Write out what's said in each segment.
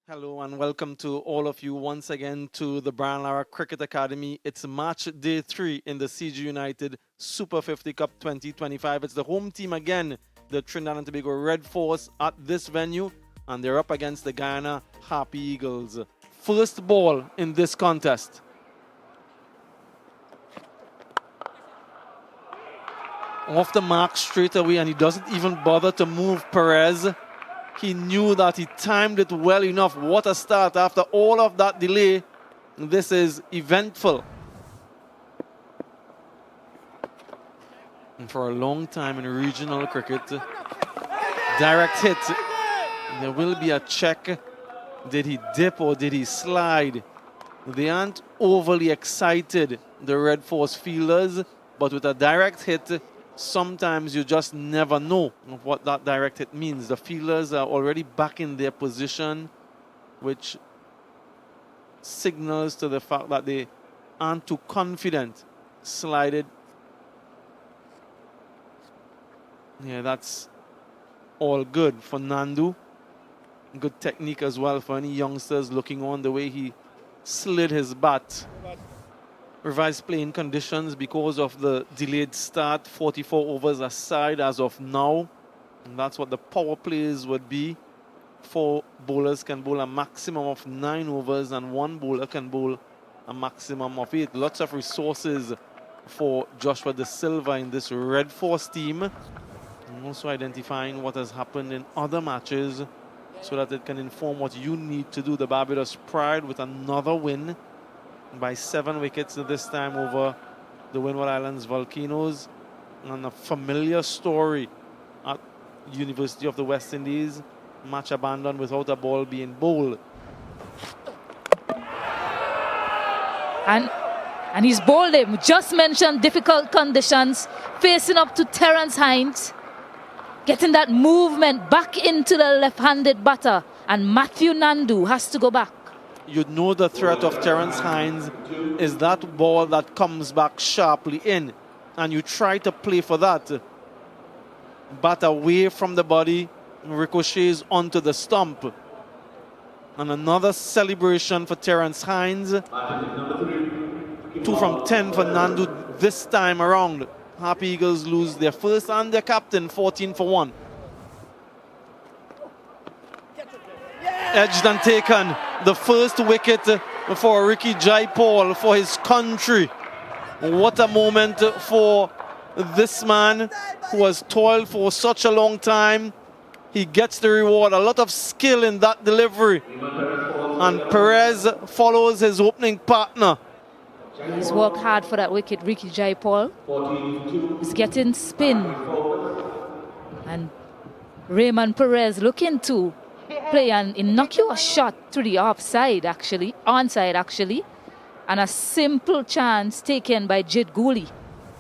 Hello and welcome to all of you once again to the Brian Lara Cricket Academy. It's match day 3 in the CG United Super 50 Cup 2025. It's the home team again, the Trinidad and Tobago Red Force at this venue, and they're up against the Guyana Harpy Eagles. First ball in this contest. Off the mark straight away, and he doesn't even bother to move Perez. He knew that he timed it well enough. What a start after all of that delay. This is eventful. And for a long time in regional cricket, direct hit, there will be a check. Did he dip or did he slide? They aren't overly excited, the Red Force fielders, but with a direct hit, sometimes you just never know what that direct hit means. The fielders are already back in their position, which signals to the fact that they aren't too confident. Slided. Yeah, that's all good for Nandu. Good technique as well for any youngsters looking on the way he slid his bat. Revised playing conditions because of the delayed start. 44 overs aside as of now. And that's what the power plays would be. 4 bowlers can bowl a maximum of 9 overs and 1 bowler can bowl a maximum of 8. Lots of resources for Joshua De Silva in this Red Force team. And also identifying what has happened in other matches so that it can inform what you need to do. The Barbados Pride with another win by 7 wickets this time over the Windward Islands Volcanoes. And a familiar story at University of the West Indies. Match abandoned without a ball being bowled. And he's bowled him. Just mentioned difficult conditions. Facing up to Terence Hines. Getting that movement back into the left-handed batter. And Matthew Nandu has to go back. You know the threat of Terence Hines is that ball that comes back sharply in. And you try to play for that. Bat away from the body, ricochets onto the stump. And another celebration for Terence Hines. 2 from 10 for Nandu this time around. Harpy Eagles lose their first and their captain, 14 for 1. Edged and taken. The first wicket for Ricky Jaipal for his country. What a moment for this man who has toiled for such a long time. He gets the reward. A lot of skill in that delivery. And Perez follows his opening partner. He's worked hard for that wicket, Ricky Jaipal. He's getting spin. And Raymond Perez looking to play and knock you a shot to the onside actually. And a simple chance taken by Jid Goolie.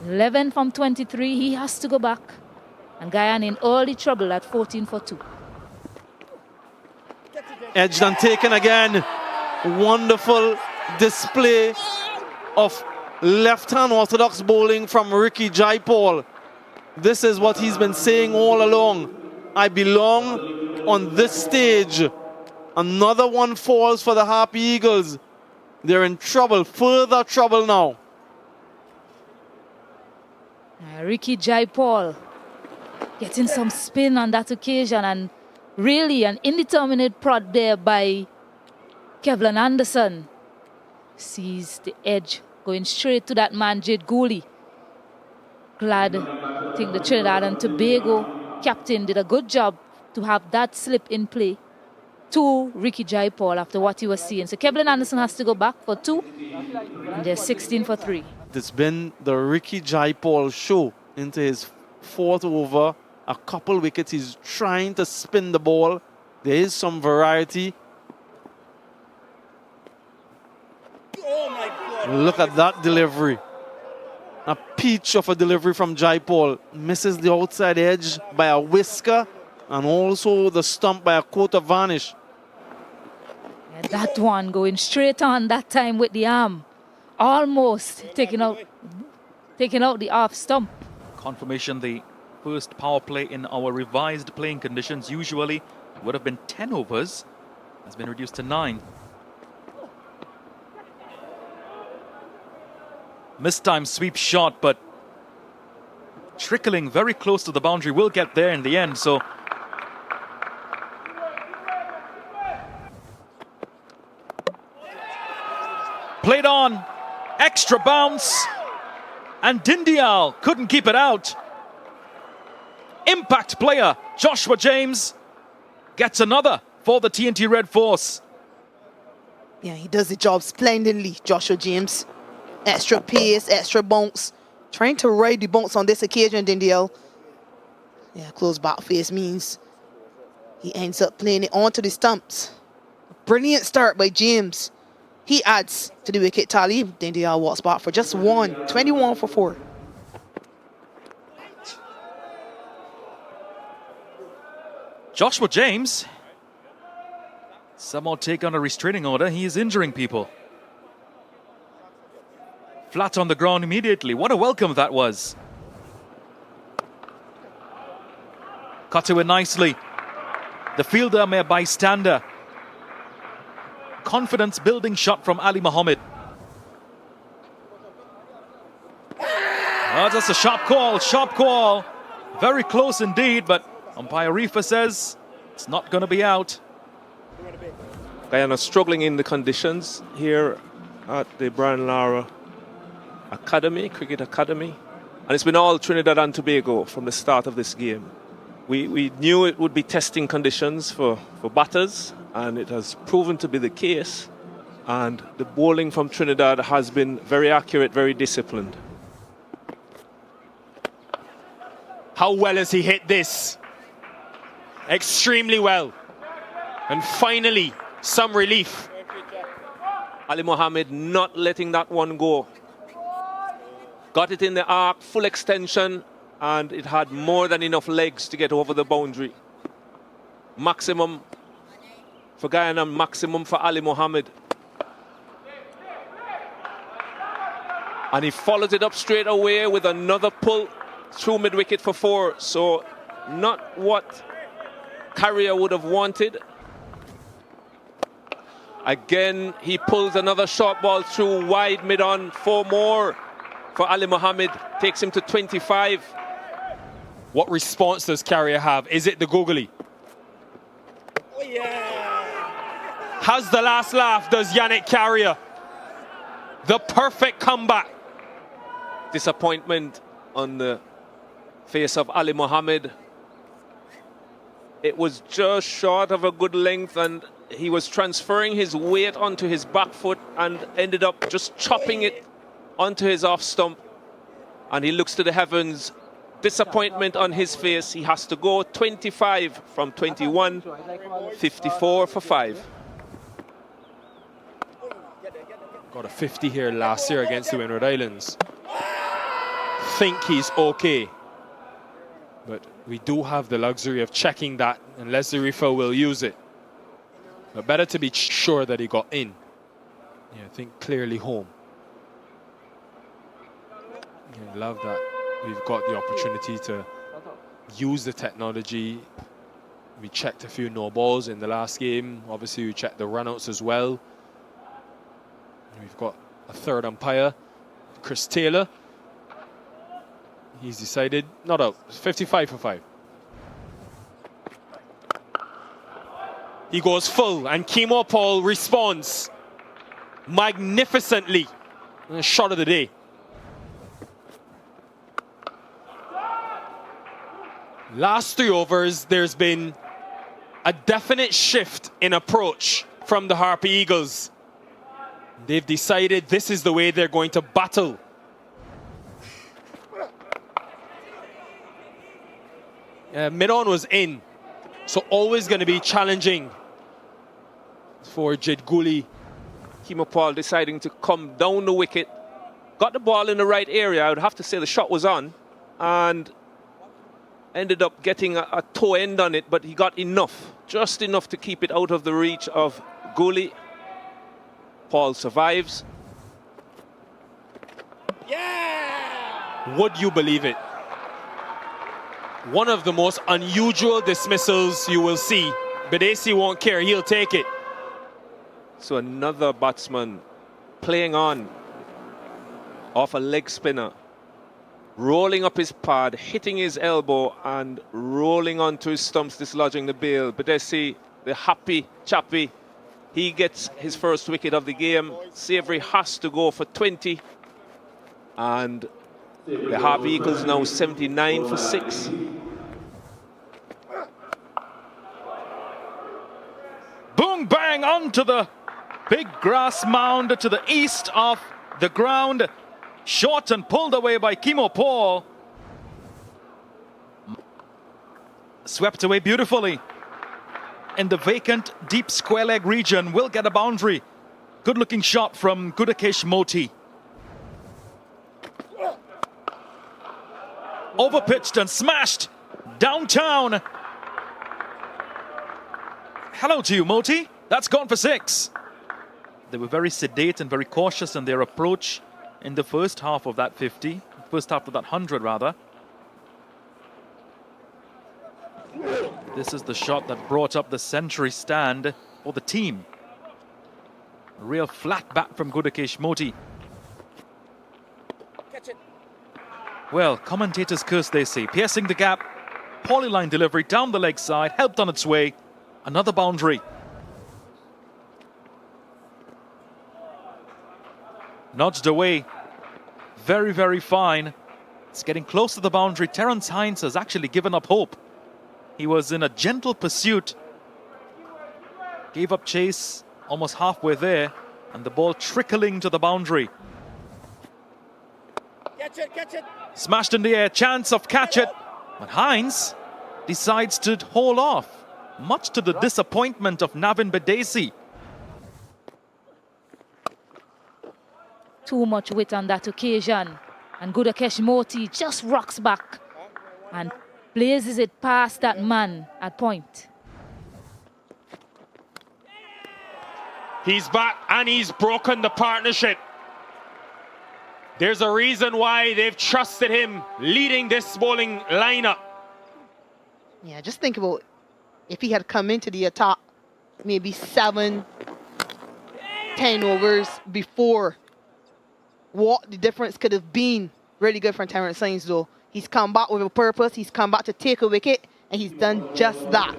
11 from 23, he has to go back. And Guyana in early trouble at 14 for 2. Edged and taken again. Wonderful display of left-hand orthodox bowling from Ricky Jaipal. This is what he's been saying all along. I belong on this stage. Another one falls for the Harpy Eagles. They're in trouble, further trouble now. Ricky Jaipal getting some spin on that occasion, and really an indeterminate prod there by Kevlin Anderson. Sees the edge going straight to that man, Jade Goolie. Glad, I think the Trinidad and Tobago captain did a good job to have that slip in play to Ricky Jaipal after what he was seeing. So Kevlin Anderson has to go back for 2, and they're 16 for 3. It's been the Ricky Jaipal show into his 4th over. A couple wickets. He's trying to spin the ball. There is some variety. Oh my God. Look at that delivery. A peach of a delivery from Jaipal. Misses the outside edge by a whisker and also the stump by a quarter vanish. Yeah, that one going straight on that time with the arm. Almost taking out the off stump. Confirmation, the first power play in our revised playing conditions usually would have been 10 overs. Has been reduced to 9. Mistime sweep shot, but trickling very close to the boundary. Will get there in the end, so played on, extra bounce, and Dindial couldn't keep it out. Impact player Joshua James gets another for the TNT Red Force. Yeah, he does the job splendidly, Joshua James. Extra pace, extra bounce. Trying to ride the bounce on this occasion, Dindial. Yeah, close back face means he ends up playing it onto the stumps. Brilliant start by James. He adds to the wicket tally. Dindial walks back for just 1. 21 for 4. Joshua James somehow take on a restraining order. He is injuring people. Flat on the ground immediately. What a welcome that was. Cut to it nicely. The fielder may a bystander. Confidence building shot from Ali Mohammed. Oh, that's a sharp call. Very close indeed, but umpire Rifa says it's not going to be out. Guyana struggling in the conditions here at the Brian Lara Cricket Academy. And it's been all Trinidad and Tobago from the start of this game. We knew it would be testing conditions for batters, and it has proven to be the case. And the bowling from Trinidad has been very accurate, very disciplined. How well has he hit this? Extremely well. And finally, some relief. Ali Mohammed not letting that one go. Got it in the arc, full extension, and it had more than enough legs to get over the boundary. Maximum for Guyana, maximum for Ali Mohammed. And he follows it up straight away with another pull through mid-wicket for 4. So not what Carrier would have wanted. Again, he pulls another short ball through wide mid-on. 4 more for Ali Mohammed. Takes him to 25. What response does Carrier have? Is it the Goolie? Oh, yeah. Has the last laugh, does Yannick Carrier? The perfect comeback. Disappointment on the face of Ali Mohammed. It was just short of a good length, and he was transferring his weight onto his back foot and ended up just chopping it onto his off stump. And he looks to the heavens. Disappointment on his face. He has to go 25 from 21, 54 for 5. Got a 50 here last year against the Windward Islands. Think he's okay. But we do have the luxury of checking that unless the referee will use it. But better to be sure that he got in. Yeah, I think clearly home. Yeah, love that. We've got the opportunity to use the technology. We checked a few no balls in the last game. Obviously, we checked the runouts as well. We've got a third umpire, Chris Taylor. He's decided not out. 55 for 5. He goes full, and Kimo Paul responds magnificently. And a shot of the day. Last 3 overs, there's been a definite shift in approach from the Harpy Eagles. They've decided this is the way they're going to battle. Mid-on was in, so always going to be challenging for Jid Goolie. Kimo Paul deciding to come down the wicket. Got the ball in the right area. I would have to say the shot was on. And ended up getting a toe end on it, but he got enough. Just enough to keep it out of the reach of Goolie. Paul survives. Yeah! Would you believe it? One of the most unusual dismissals you will see. Badesi won't care, he'll take it. So another batsman playing on off a leg spinner, rolling up his pad, hitting his elbow and rolling onto his stumps, dislodging the bail. Badesi, the happy chappy, he gets his first wicket of the game. Savory has to go for 20. And the Harpy Eagles now 79 for 6. Boom bang onto the big grass mound to the east of the ground. Shot and pulled away by Cameo Paul. Swept away beautifully in the vacant deep square leg region. Will get a boundary. Good looking shot from Gudakesh Moti. Overpitched and smashed downtown. Hello to you, Moti. That's gone for 6. They were very sedate and very cautious in their approach in the first half of that 50. First half of that 100, rather. This is the shot that brought up the century stand for the team. A real flat bat from Gudakesh Moti. Catch it. Well, commentators curse, they say. Piercing the gap. Poorly line delivery down the leg side. Helped on its way. Another boundary. Nudged away. Very, very fine. It's getting close to the boundary. Terence Hines has actually given up hope. He was in a gentle pursuit. Gave up chase almost halfway there. And the ball trickling to the boundary. Catch it, catch it. Smashed in the air. Chance of catch it. But Hines decides to haul off. Much to the disappointment of Navin Badesi. Too much wit on that occasion. And Gudakesh Moti just rocks back and blazes it past that man at point. He's back and he's broken the partnership. There's a reason why they've trusted him leading this bowling lineup. Yeah, just think about if he had come into the attack maybe 7, 10 overs before, what the difference could have been. Really good from Terence Hines though. He's come back with a purpose. He's come back to take a wicket and he's done just that.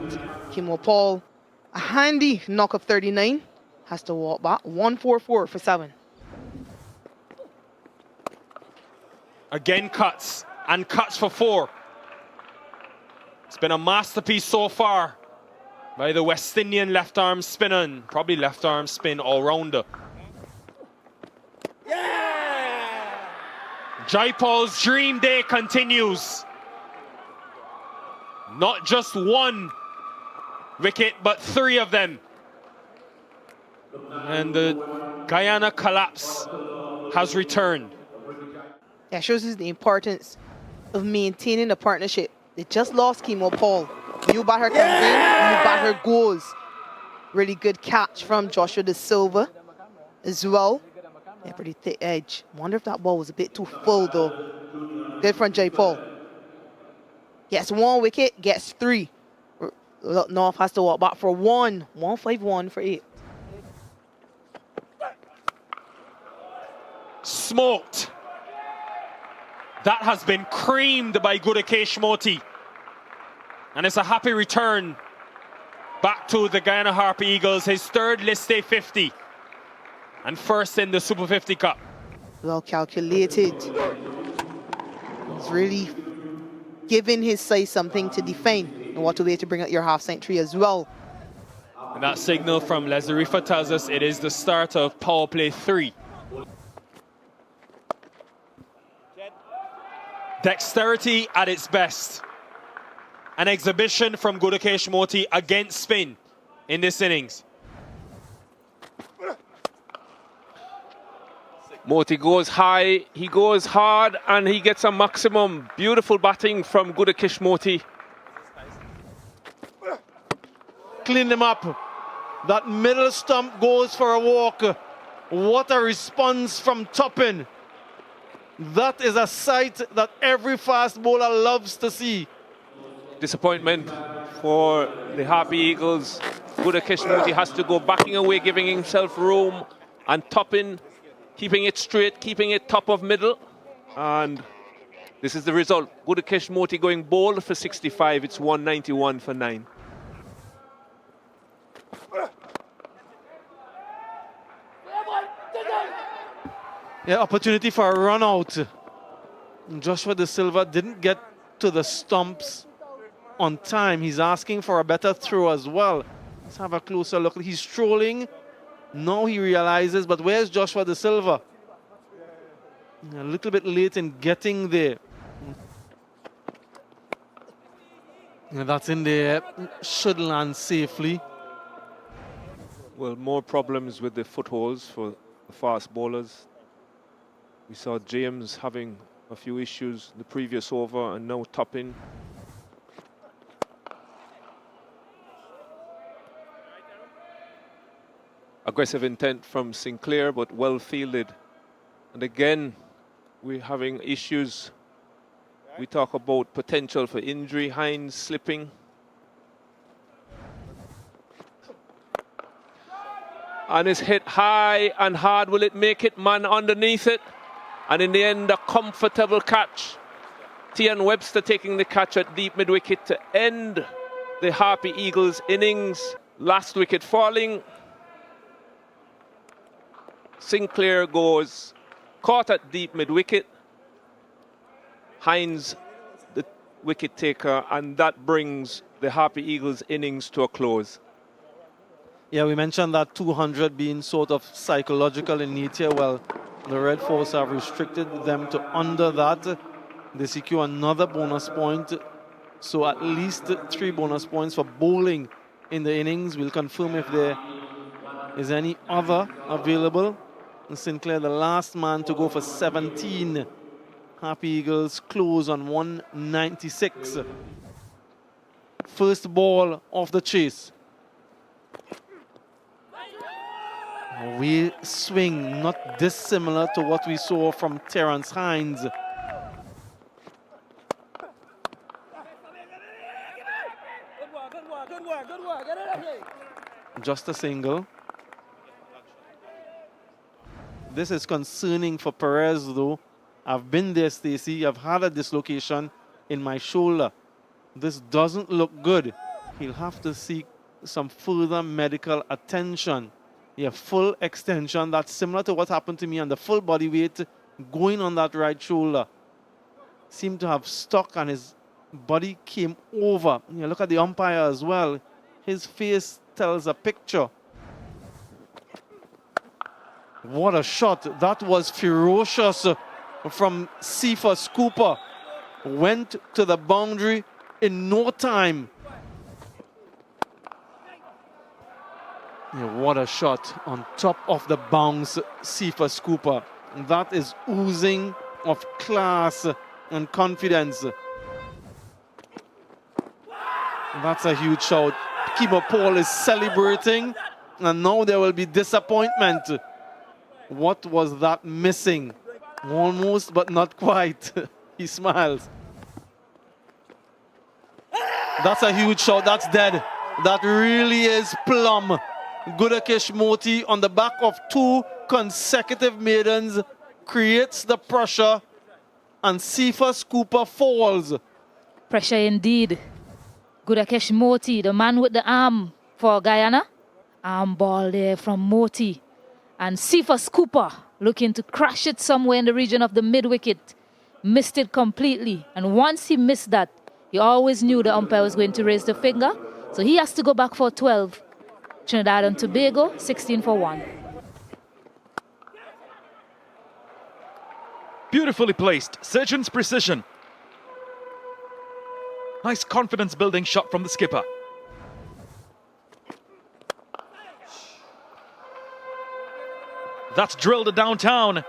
Cameo Paul, a handy knock of 39, has to walk back. 144 for 7. Again cuts and cuts for 4. It's been a masterpiece so far by the West Indian left arm spinner, and probably left arm spin all-rounder. Yeah! Jaipal's dream day continues. Not just 1 wicket, but 3 of them. And the Guyana collapse has returned. That shows us the importance of maintaining the partnership. They just lost Cameo Paul. New batter comes in, new batter goes. Really good catch from Joshua De Silva as well. Yeah, pretty thick edge. Wonder if that ball was a bit too full though. Good from Jaipal. Gets 1 wicket, gets 3. North has to walk back for 1. 151 for 8. Smoked. That has been creamed by Gudakesh Moti. And it's a happy return back to the Guyana Harpy Eagles, his 3rd list day 50 and 1st in the Super 50 Cup. Well calculated. He's really giving his side something to defend. And what a way to bring out your half century as well. And that signal from Lazarifa tells us it is the start of power play 3. Dexterity at its best. An exhibition from Gudakesh Moti against spin in this innings. Moti goes high, he goes hard, and he gets a maximum. Beautiful batting from Gudakesh Moti. Clean them up. That middle stump goes for a walk. What a response from Toppin. That is a sight that every fast bowler loves to see. Disappointment for the Harpy Eagles. Keshmouti has to go backing away, giving himself room, and Toppin keeping it straight, keeping it top of middle. And this is the result. Keshmouti going bowled for 65. It's 191 for 9. Yeah, opportunity for a run out. Joshua De Silva didn't get to the stumps on time. He's asking for a better throw as well. Let's have a closer look. He's strolling. Now he realizes, but where's Joshua De Silva? A little bit late in getting there. And that's in there. Should land safely. Well, more problems with the footholds for the fast bowlers. We saw James having a few issues the previous over, and now Toppin. Aggressive intent from Sinclair, but well fielded. And again, we're having issues. We talk about potential for injury. Hines slipping. And it's hit high and hard. Will it make it? Man underneath it. And in the end, a comfortable catch. Tian Webster taking the catch at deep mid-wicket to end the Harpy Eagles innings. Last wicket falling. Sinclair goes caught at deep mid-wicket. Hines, the wicket taker, and that brings the Harpy Eagles innings to a close. Yeah, we mentioned that 200 being sort of psychological in nature. Well, the Red Force have restricted them to under that. They secure another bonus point. So at least 3 bonus points for bowling in the innings. We'll confirm if there is any other available. And Sinclair, the last man to go for 17. Harpy Eagles close on 196. First ball of the chase. We swing not dissimilar to what we saw from Terence Hines. Just a single. This is concerning for Perez though. I've been there, Stacey. I've had a dislocation in my shoulder. This doesn't look good. He'll have to seek some further medical attention. Yeah, full extension. That's similar to what happened to me, and the full body weight going on that right shoulder seemed to have stuck and his body came over. Yeah, look at the umpire as well. His face tells a picture. What a shot. That was ferocious from Cephas Cooper. Went to the boundary in no time. Yeah, what a shot on top of the bounce, Cephas Cooper. That is oozing of class and confidence. That's a huge shot. Keeper Paul is celebrating, and now there will be disappointment. What was that missing? Almost, but not quite. He smiles. That's a huge shot. That's dead. That really is plumb. Keshmouti on the back of 2 consecutive maidens creates the pressure, and Cephas Cooper falls. Pressure indeed. Keshmouti, the man with the arm for Guyana. Arm ball there from Moti. And Cephas Cooper looking to crash it somewhere in the region of the mid-wicket. Missed it completely. And once he missed that, he always knew the umpire was going to raise the finger. So he has to go back for 12. Trinidad and Tobago, 16 for 1. Beautifully placed. Surgeon's precision. Nice confidence-building shot from the skipper. That's drilled downtown.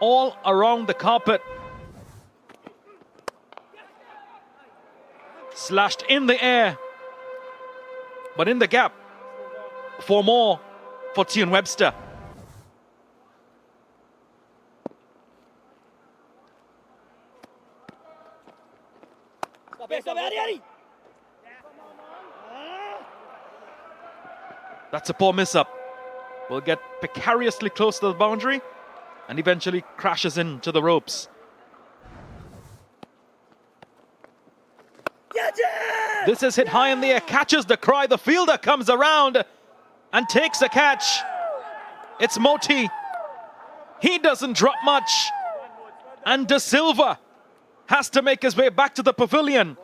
All around the carpet. Slashed in the air. But in the gap. For more opportune Webster. That's a poor miss-up. Will get precariously close to the boundary and eventually crashes into the ropes. This is hit high in the air, catches the cry. The fielder comes around and takes a catch. It's Moti. He doesn't drop much. And De Silva has to make his way back to the pavilion.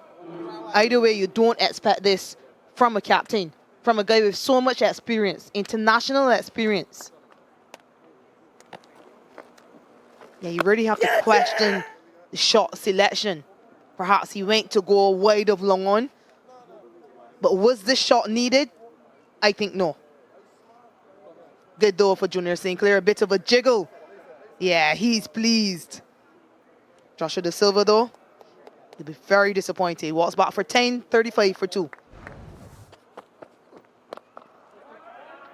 Either way, you don't expect this from a captain, from a guy with so much experience, international experience. Yeah, you really have to question the shot selection. Perhaps he went to go wide of long on. But was this shot needed? I think no. Good though for Junior St. Clair, a bit of a jiggle. Yeah, he's pleased. Joshua De Silva though, he'll be very disappointed. He walks back for 10, 35 for 2.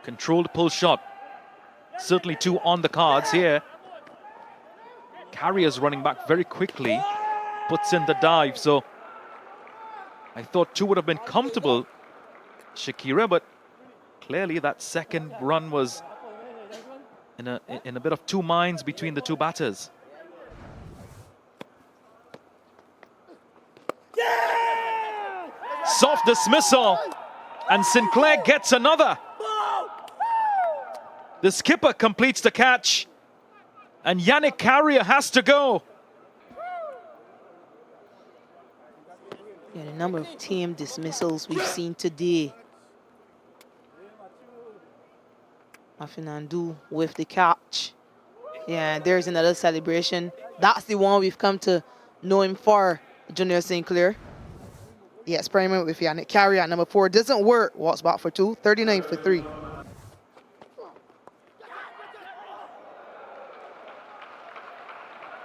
Controlled pull shot. Certainly 2 on the cards here. Carrier's running back very quickly. Puts in the dive, so I thought 2 would have been comfortable, Shakira, but clearly that second run was in a bit of 2 minds between the 2 batters. Soft dismissal, and Sinclair gets another. The skipper completes the catch, and Yannick Carrier has to go. Yeah, the number of team dismissals we've seen today. Afinandu with the catch. Yeah, there's another celebration. That's the one we've come to know him for, Junior St. Clair. Yeah, experiment with Yannick Carrier at number 4. Doesn't work. Walks back for 2, 39 for 3.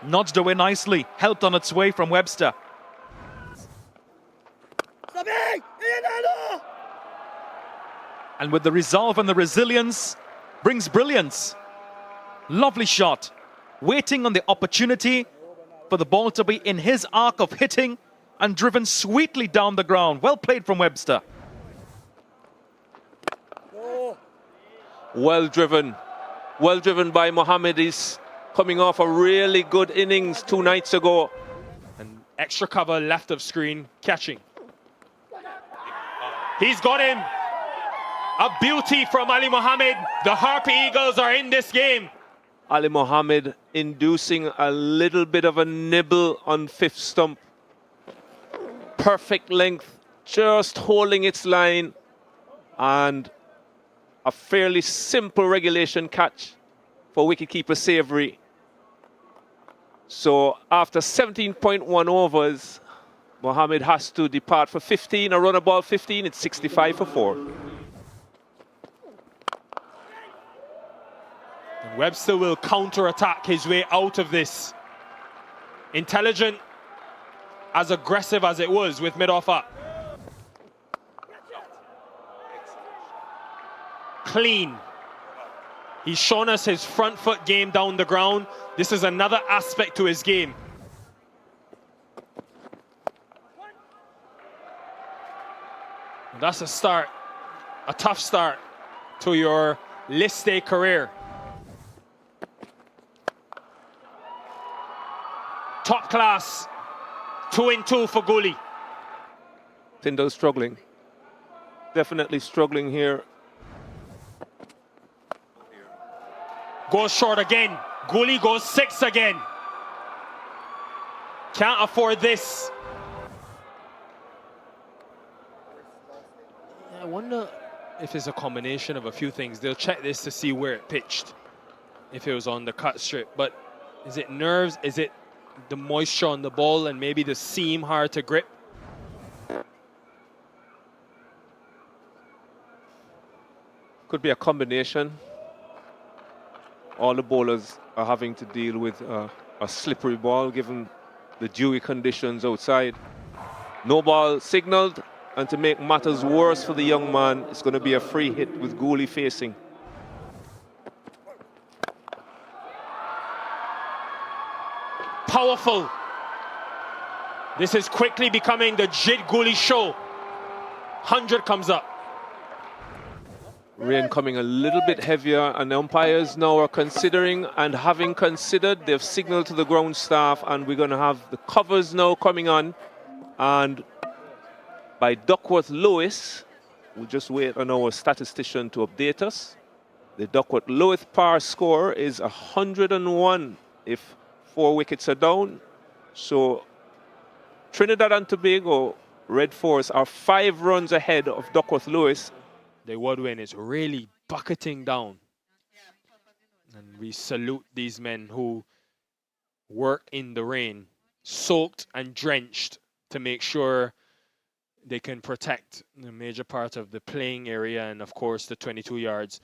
Nudged away nicely, helped on its way from Webster. And with the resolve and the resilience, brings brilliance. Lovely shot. Waiting on the opportunity for the ball to be in his arc of hitting and driven sweetly down the ground. Well played from Webster. Well driven by Mohammed. He's coming off a really good innings 2 nights ago. And extra cover left of screen, catching. He's got him. A beauty from Ali Mohammed. The Harpy Eagles are in this game. Ali Mohammed inducing a little bit of a nibble on 5th stump. Perfect length, just holding its line, and a fairly simple regulation catch for wicketkeeper Savory. So after 17.1 overs, Mohammed has to depart for 15, a run ball 15, it's 65 for 4. And Webster will counter-attack his way out of this. Intelligent, as aggressive as it was with mid-off up. Clean. He's shown us his front foot game down the ground. This is another aspect to his game. And that's a start, a tough start to your list day career. Top class, 2-2 for Goolie. Tyndall struggling. Definitely struggling here. Goes short again. Goolie goes 6 again. Can't afford this. I wonder if it's a combination of a few things. They'll check this to see where it pitched, if it was on the cut strip. But is it nerves? Is it the moisture on the ball and maybe the seam hard to grip? Could be a combination. All the bowlers are having to deal with a slippery ball given the dewy conditions outside. No ball signaled, and to make matters worse for the young man, it's going to be a free hit with Goolie facing. powerful. This is quickly becoming the Jid Goolie show. 100 comes up. Rain coming a little bit heavier, and the umpires now are considering, and having considered, they've signaled to the ground staff, and we're going to have the covers now coming on. And by Duckworth Lewis, we'll just wait on our statistician to update us. The Duckworth Lewis par score is 101 if 4 wickets are down. So Trinidad and Tobago, Red Force, are 5 runs ahead of Duckworth Lewis. The Woodwind is really bucketing down. And we salute these men who work in the rain, soaked and drenched, to make sure they can protect the major part of the playing area and, of course, the 22 yards.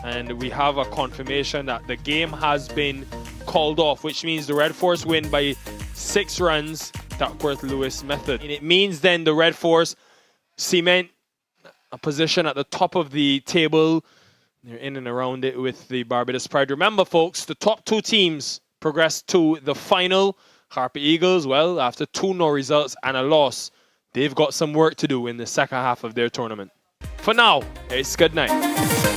And we have a confirmation that the game has been called off, which means the Red Force win by 6 runs, Duckworth Lewis method. And it means then the Red Force cement a position at the top of the table. They're in and around it with the Barbados Pride. Remember, folks, the top 2 teams progress to the final. Harpy Eagles, well, after 2 no results and a loss, they've got some work to do in the second half of their tournament. For now, it's good night.